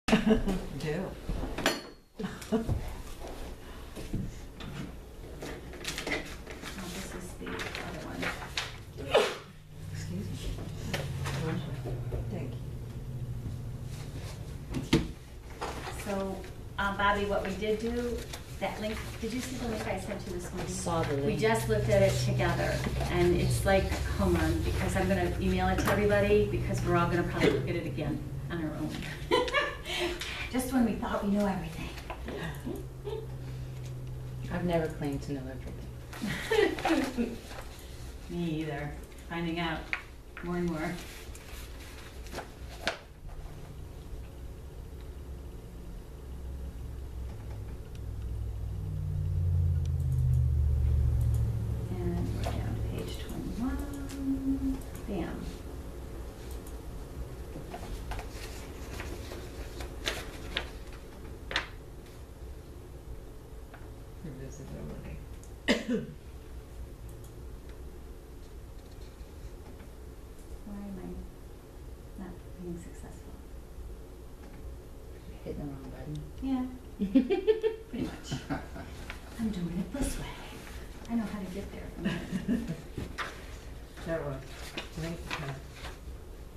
Do. Oh, this is the other one. Excuse me. Thank you. So, Bobby, what we did do, that link, did you see the link I sent you this morning? Saw the We link. just looked at it together, and it's like home run, because I'm gonna email it to everybody, because we're all gonna probably look at it again on our own. Just when we thought we knew everything. I've never claimed to know everything. Me either, finding out more and more. And we're down to page 21, bam. For visibility. Why am I not being successful? Hitting the wrong button. Yeah, pretty much. I'm doing it this way. I know how to get there from here. That was link tab.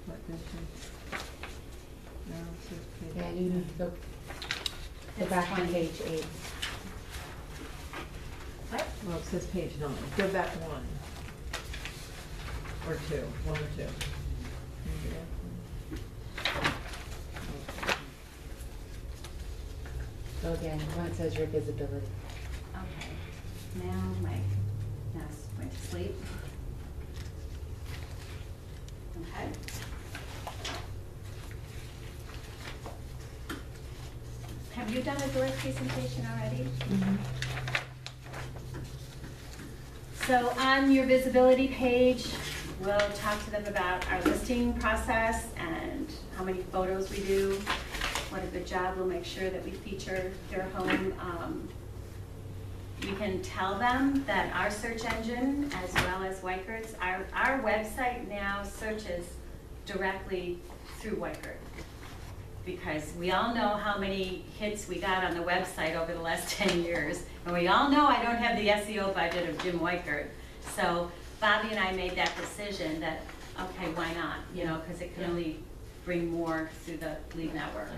What did you? No, it's just page. Yeah, you need to go It's back on 20. page 8. What? Well, it says page 9. Go back one. Or two. One or two. Go again, when it says your visibility. Okay, now my mouse went to sleep. Okay. Have you done a direct presentation already? So on your visibility page, we'll talk to them about our listing process and how many photos we do. What a good job, we'll make sure that we feature their home. We can tell them that our search engine, as well as Weikert's, our website now searches directly through Weikert. Because we all know how many hits we got on the website over the last 10 years. And we all know I don't have the SEO budget of Jim Weikert. So Bobby and I made that decision that, okay, why not? You know, because it can only bring more through the lead network.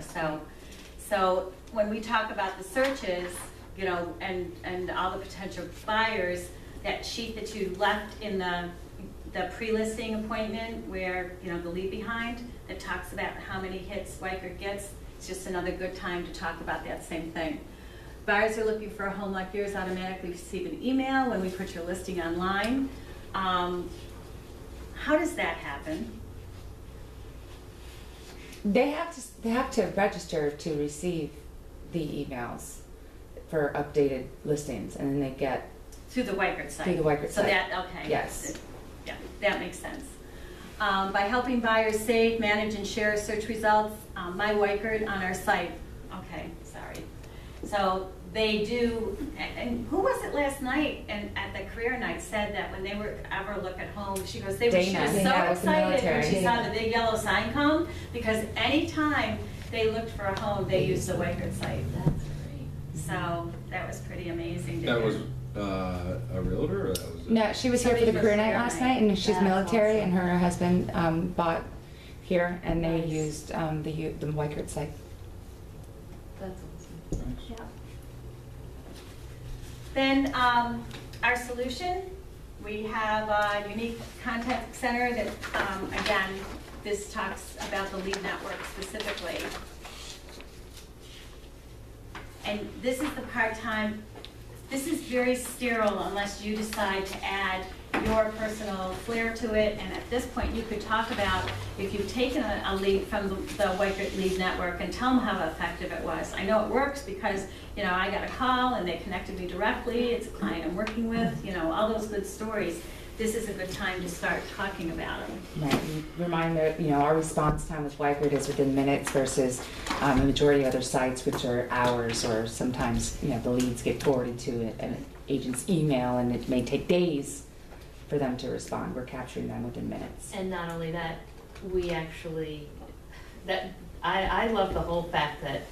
So when we talk about the searches, you know, and all the potential buyers, that sheet that you left in the pre-listing appointment where, you know, the leave behind, that talks about how many hits Weikert gets, it's just another good time to talk about that same thing. Buyers are looking for a home like yours automatically receive an email when we put your listing online. How does that happen? They have to register to receive the emails for updated listings, and then they get Through the Weikert site? Through the Weikert So site. that, okay. Yes. Yeah, that makes sense. By helping buyers save, manage, and share search results, My Weikert on our site. Okay, sorry. So they do, and who was it last night and at the career night said that when they were ever look at home, she goes, she Dana. was so Dana with the excited when she military. saw the big yellow sign come, because anytime they looked for a home, they used the Weikert site. That's great. So that was pretty amazing to That hear. was a realtor, or that was? No, she was here for Somebody the from career night career last night. night, and she's That's military, awesome. and her husband bought here, and they Nice. used the Weikert site. That's awesome. Yeah. Then our solution, we have a unique contact center that, again, this talks about the lead network specifically. And this is the part-time, this is very sterile unless you decide to add your personal flair to it. And at this point, you could talk about if you've taken a lead from the Weikert Lead Network and tell them how effective it was. I know it works because, you know, I got a call and they connected me directly. It's a client I'm working with, you know, all those good stories. This is a good time to start talking about them. Right. And remind that, you know, our response time with Weikert is within minutes versus the majority of other sites, which are hours, or sometimes, you know, the leads get forwarded to an agent's email, and it may take days for them to respond. We're capturing them within minutes. And not only that, we actually, that I love the whole fact that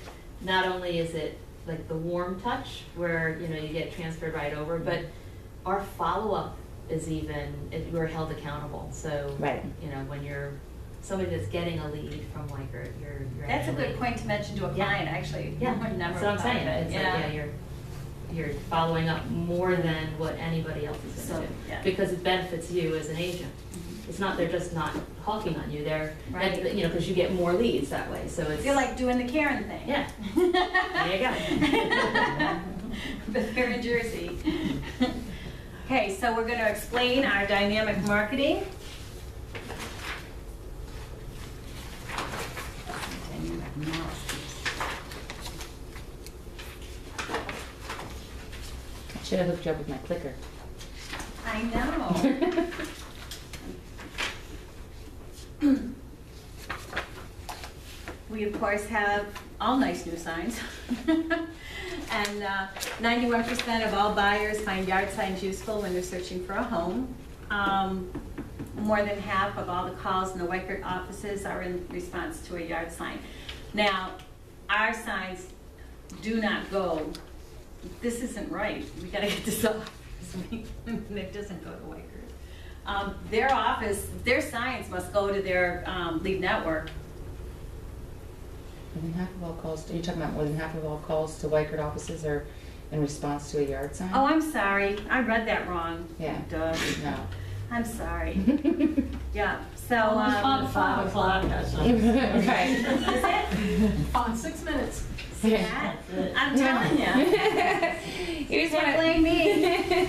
not only is it like the warm touch where, you know, you get transferred right over, but our follow-up is we're held accountable. So, Right. you know, when you're somebody that's getting a lead from Weichert, you're That's a actually- good point to mention to a Yeah. client, actually. Yeah, Never that's what I'm thought saying. of it. It's like, yeah, you're following up more than what anybody else is So, gonna do. yeah. Because it benefits you as an agent. Mhm. It's not, they're just not hawking on you, Right. you know, because you get more leads that way, so it's. Feel like doing the Karen thing. Yeah. There you go. But they're in Jersey. Okay, so we're gonna explain our dynamic marketing. Dynamic analysis. I should have hooked you up with my clicker. I know. We of course have all nice new signs. And 91% of all buyers find yard signs useful when they're searching for a home. More than half of all the calls in the Weichert offices are in response to a yard sign. Now, our signs do not go, this isn't right, we gotta get this off. It doesn't go to Weichert. Their office, their signs must go to their lead network. More than half of all calls, are you talking about more than half of all calls to Weichert offices are in response to a yard sign? Oh, I'm sorry, I read that wrong. Yeah. Duh. No. I'm sorry. Yeah, so. On 5 o'clock, that's not. Right. Is it? On 6 minutes. See that? I'm telling you. You just Can't wanna, blame me.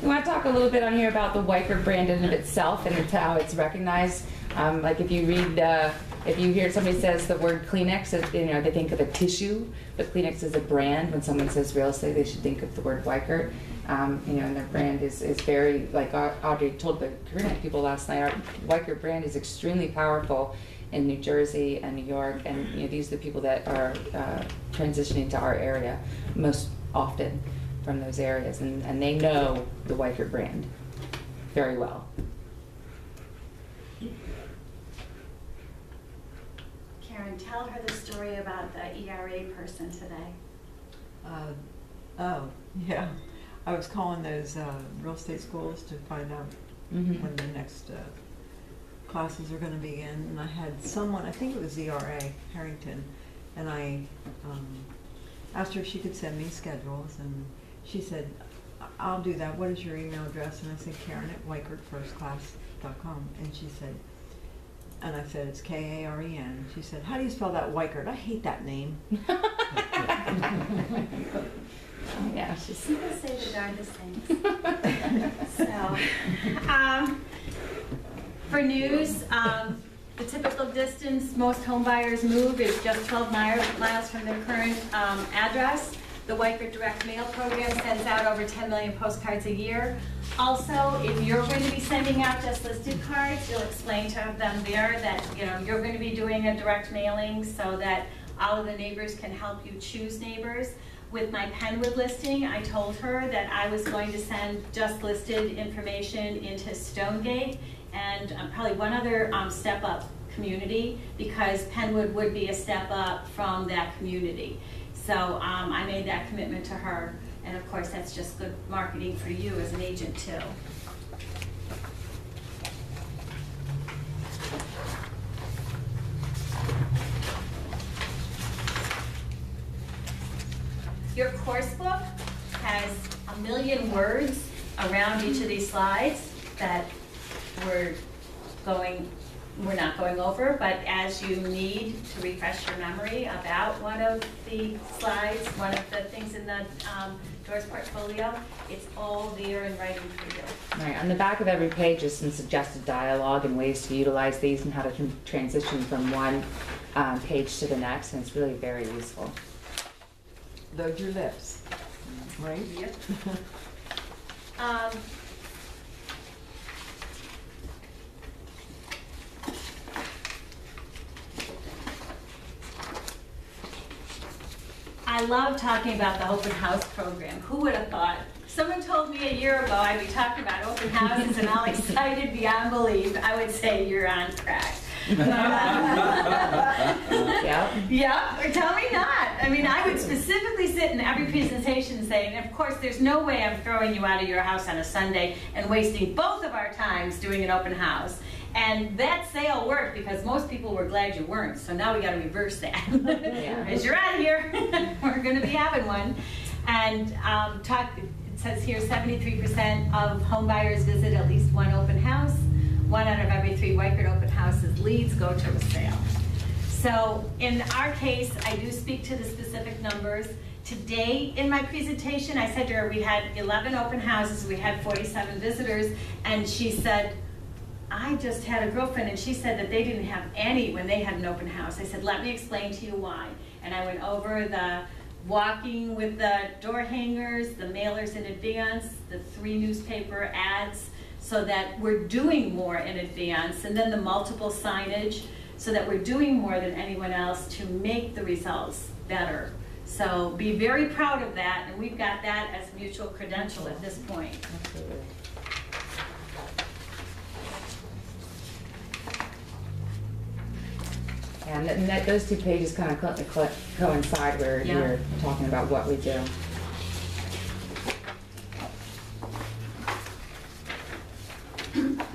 you want to talk a little bit on here about the Weichert brand in of itself and how it's recognized. Like if you read, if you hear somebody says the word Kleenex, you know, they think of a tissue, but Kleenex is a brand. When someone says real estate, they should think of the word Weichert. You know, and their brand is very, like Audrey told the CareerNet people last night, our Weichert brand is extremely powerful in New Jersey and New York, and you know, these are the people that are transitioning to our area most often from those areas, and they know the Weichert brand very well. Karen, tell her the story about the ERA person today. Oh, yeah. I was calling those real estate schools to find out Mhm. when the next classes are going to begin. And I had someone, I think it was ERA, Harrington, and I asked her if she could send me schedules, and she said, I'll do that. What is your email address? And I said, Karen@WeichertFirstClass.com. And she said, and I said, it's Karen. She said, how do you spell that Weichert? I hate that name. Oh, yeah, she's. People say the darndest things. So, for news, the typical distance most home buyers move is just 12 miles from their current address. The Weichert Direct Mail program sends out over 10 million postcards a year. Also, if you're going to be sending out just listed cards, you'll explain to them there that you're going to be doing a direct mailing so that all of the neighbors can help you choose neighbors. With my Penwood listing, I told her that I was going to send just listed information into Stonegate and probably one other step up community, because Penwood would be a step up from that community. So I made that commitment to her, and of course that's just good marketing for you as an agent too. Your course book has 1 million words around each of these slides that we're not going over, but as you need to refresh your memory about one of the slides, one of the things in the Doors portfolio, it's all there in writing for you. Right, on the back of every page is some suggested dialogue and ways to utilize these and how to transition from one page to the next, and it's really very useful. Load your lips, right? Yep. I love talking about the open house program. Who would have thought? Someone told me a year ago I'd be talking about open houses and all excited beyond belief. I would say you're on track. Yeah, Yeah. Yeah, or tell me not. I mean, I would specifically sit in every presentation saying, of course, there's no way I'm throwing you out of your house on a Sunday and wasting both of our times doing an open house. And that sale worked because most people were glad you weren't. So now we got to reverse that. As you're out of here, we're going to be having one. And it says here 73% of home buyers visit at least one open house. 1 out of every 3 Weichert open houses leads go to a sale. So in our case, I do speak to the specific numbers. Today in my presentation, I said to her we had 11 open houses, we had 47 visitors, and she said, I just had a girlfriend and she said that they didn't have any when they had an open house. I said, let me explain to you why. And I went over the walking with the door hangers, the mailers in advance, the 3 newspaper ads, so that we're doing more in advance, and then the multiple signage, so that we're doing more than anyone else to make the results better. So be very proud of that, and we've got that as mutual credential at this point. Absolutely. And those 2 pages kind of coincide where Yeah. you're talking about what we do.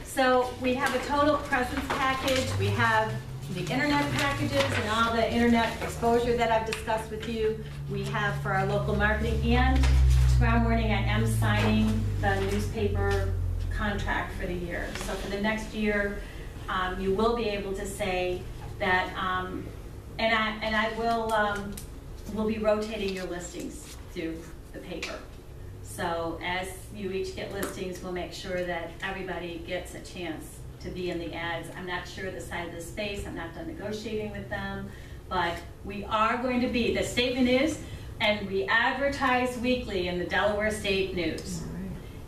So we have a total presence package. We have the internet packages and all the internet exposure that I've discussed with you. We have for our local marketing, and tomorrow morning I am signing the newspaper contract for the year. So for the next year, you will be able to say that, and I will be rotating your listings through the paper. So as you each get listings, we'll make sure that everybody gets a chance to be in the ads. I'm not sure the side of the space, I'm not done negotiating with them, but we are going to be, the statement is, and we advertise weekly in the Delaware State News.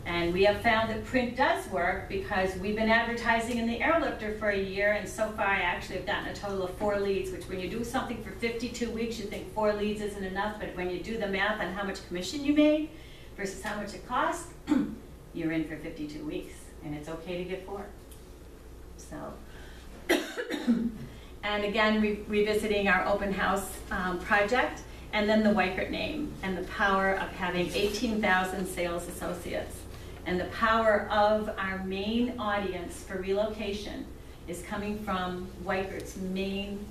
And we have found that print does work because we've been advertising in the Airlifter for a year, and so far I actually have gotten a total of 4 leads, which when you do something for 52 weeks, you think 4 leads isn't enough, but when you do the math on how much commission you made versus how much it cost, you're in for 52 weeks, and it's okay to get 4. So, and again, revisiting our open house project, and then the Weichert name, and the power of having 18,000 sales associates. And the power of our main audience for relocation is coming from Weichert's main,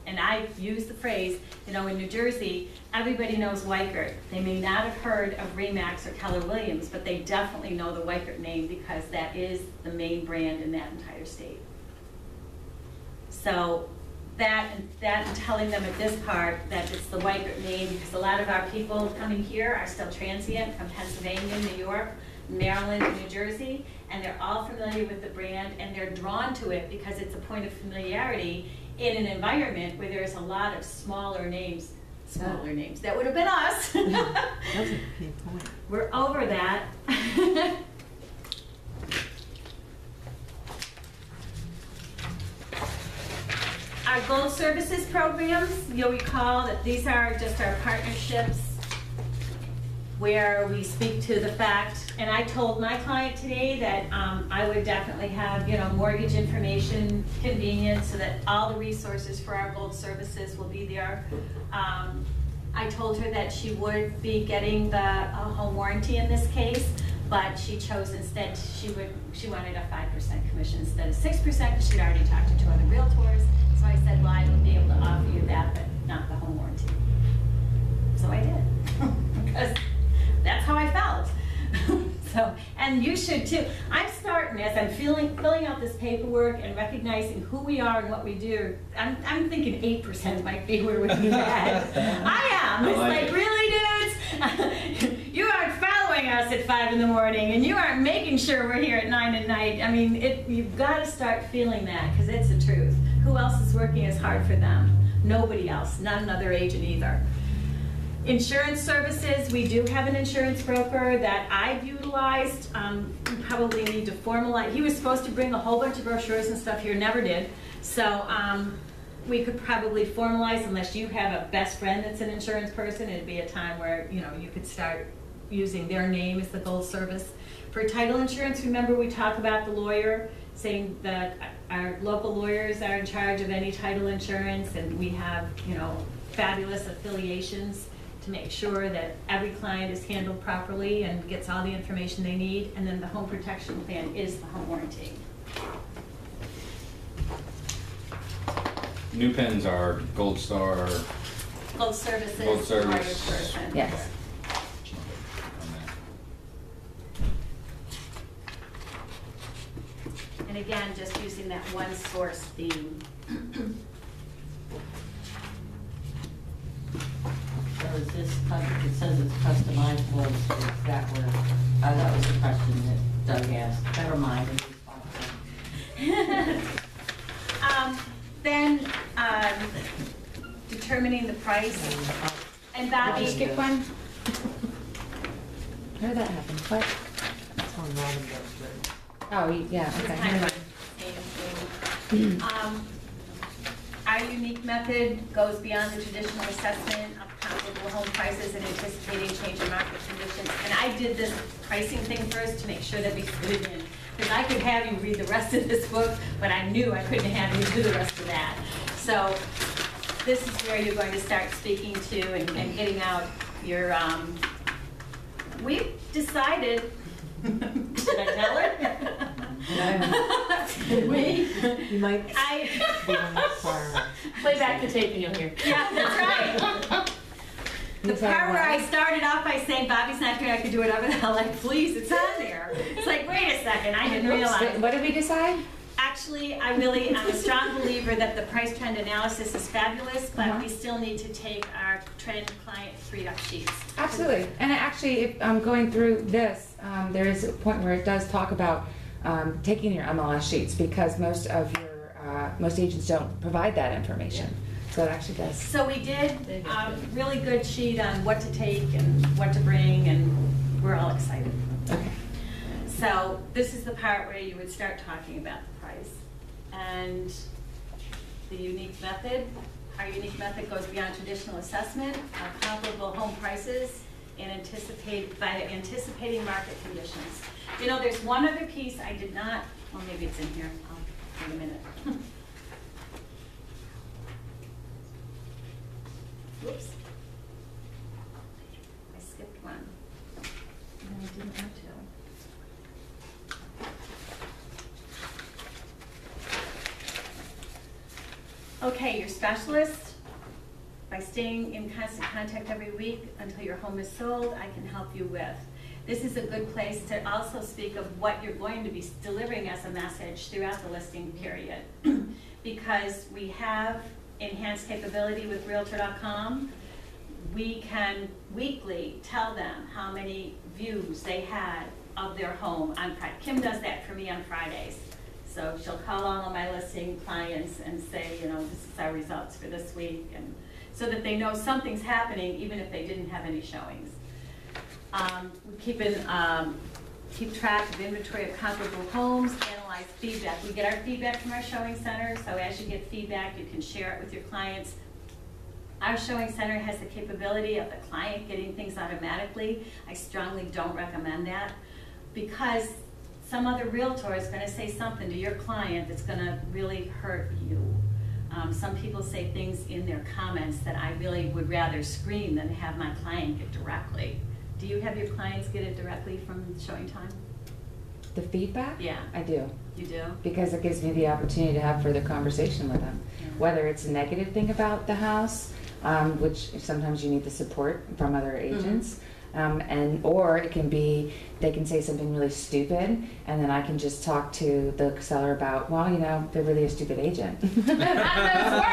and I use the phrase, you know, in New Jersey, everybody knows Weichert. They may not have heard of Remax or Keller Williams, but they definitely know the Weichert name because that is the main brand in that entire state. So that and telling them at this part that it's the Weichert name, because a lot of our people coming here are still transient from Pennsylvania, New York, Maryland, and New Jersey, and they're all familiar with the brand, and they're drawn to it because it's a point of familiarity in an environment where there's a lot of smaller names that would have been us. That's a key point. We're over that. Our gold services programs, you'll recall that these are just our partnerships where we speak to the fact, and I told my client today that I would definitely have, you know, mortgage information convenient so that all the resources for our gold services will be there. I told her that she would be getting the home warranty in this case, but she chose instead, she wanted a 5% commission instead of 6% because she'd already talked to 2 other realtors. So I said, well, I would be able to offer you that, but not the home warranty. So I did, because that's how I felt. So, and you should too. I'm starting, as I'm filling out this paperwork and recognizing who we are and what we do, I'm thinking 8% might be where we'd be at. I am. It's like, really, dudes? You aren't following us at 5 in the morning, and you aren't making sure we're here at 9 at night. I mean, you've got to start feeling that, because it's the truth. Who else is working as hard for them? Nobody else, not another agent either. Insurance services, we do have an insurance broker that I've utilized. We probably need to formalize. He was supposed to bring a whole bunch of brochures and stuff here, never did. So we could probably formalize, unless you have a best friend that's an insurance person, it'd be a time where, you know, you could start using their name as the gold service. For title insurance, remember we talk about the lawyer. saying that our local lawyers are in charge of any title insurance, and we have, you know, fabulous affiliations to make sure that every client is handled properly and gets all the information they need, and then the home protection plan is the home warranty. New pens are Gold Star. Gold services, Gold service. wired person. Yes. And again, just using that one source theme. So is this, it says it's customizable, is that where, that was the question that Doug asked. Never mind, it's responsible. Then, determining the price. And Bobby, Skip one? How did that happen? What? That's one Robin does, but Oh, yeah, it's okay. kind never of the mind. same thing. Our unique method goes beyond the traditional assessment of comparable home prices and anticipating change in market conditions. And I did this pricing thing first to make sure that we put it in. Because I could have you read the rest of this book, but I knew I couldn't have you do the rest of that. So this is where you're going to start speaking to and getting out your, we've decided, should I tell her? We, you might I, be one of the Play back the tape and you'll hear. yeah, that's right. The part where I started off by saying Bobby's not here, I could do whatever the hell I please, it's on there. It's like, wait a second, I didn't realize. What did we decide? Actually, I'm a strong believer that the price trend analysis is fabulous, but Uh-huh. we still need to take our trend client 3-up sheets. Absolutely. And actually, if I'm going through this, there is a point where it does talk about taking your MLS sheets because most of your, most agents don't provide that information. So it actually does. So we did a really good sheet on what to take and what to bring, and we're all excited. Okay. So this is the part where you would start talking about the price. And the unique method, our unique method goes beyond traditional assessment of comparable home prices and anticipating market conditions. You know, there's one other piece I did not, well, maybe it's in here. I'll wait a minute. Whoops. I skipped one. And I didn't want to. Okay, your specialist, by staying in constant contact every week until your home is sold, I can help you with. This is a good place to also speak of what you're going to be delivering as a message throughout the listing period. Because we have enhanced capability with Realtor.com, we can weekly tell them how many views they had of their home on Friday. Kim does that for me on Fridays. So she'll call all of my listing clients and say, you know, this is our results for this week, and so that they know something's happening even if they didn't have any showings. We keep track of inventory of comparable homes, analyze feedback. We get our feedback from our showing center, so as you get feedback, you can share it with your clients. Our showing center has the capability of the client getting things automatically. I strongly don't recommend that because some other realtor is going to say something to your client that's going to really hurt you. Some people say things in their comments that I really would rather screen than have my client get directly. Do you have your clients get it directly from showing time? The feedback? Yeah. I do. You do? Because it gives me the opportunity to have further conversation with them. Yeah. Whether it's a negative thing about the house, which sometimes you need the support from other agents, or it can be, they can say something really stupid, and then I can just talk to the seller about, well, you know, they're really a stupid agent. Not those words,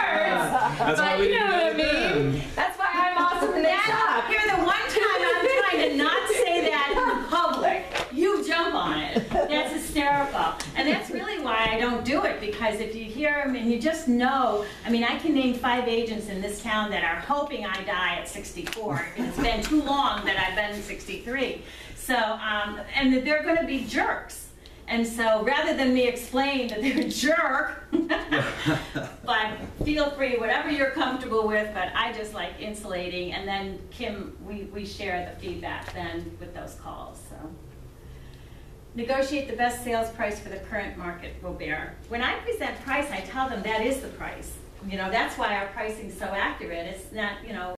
That's why but we you know need what I to get mean. them. That's why I'm awesome in this shop. You're the one time I'm trying to not say that in public, you jump on it. That's hysterical. And that's really why I don't do it, because if you hear them and you just know, I mean, I can name 5 agents in this town that are hoping I die at 64, and it's been too long that I've been 63. So, and that they're going to be jerks. And so rather than me explain that they're a jerk, but feel free, whatever you're comfortable with, but I just like insulating. And then Kim, we share the feedback then with those calls. So negotiate the best sales price for the current market will bear. When I present price, I tell them that is the price. You know, that's why our pricing's so accurate. It's not, you know,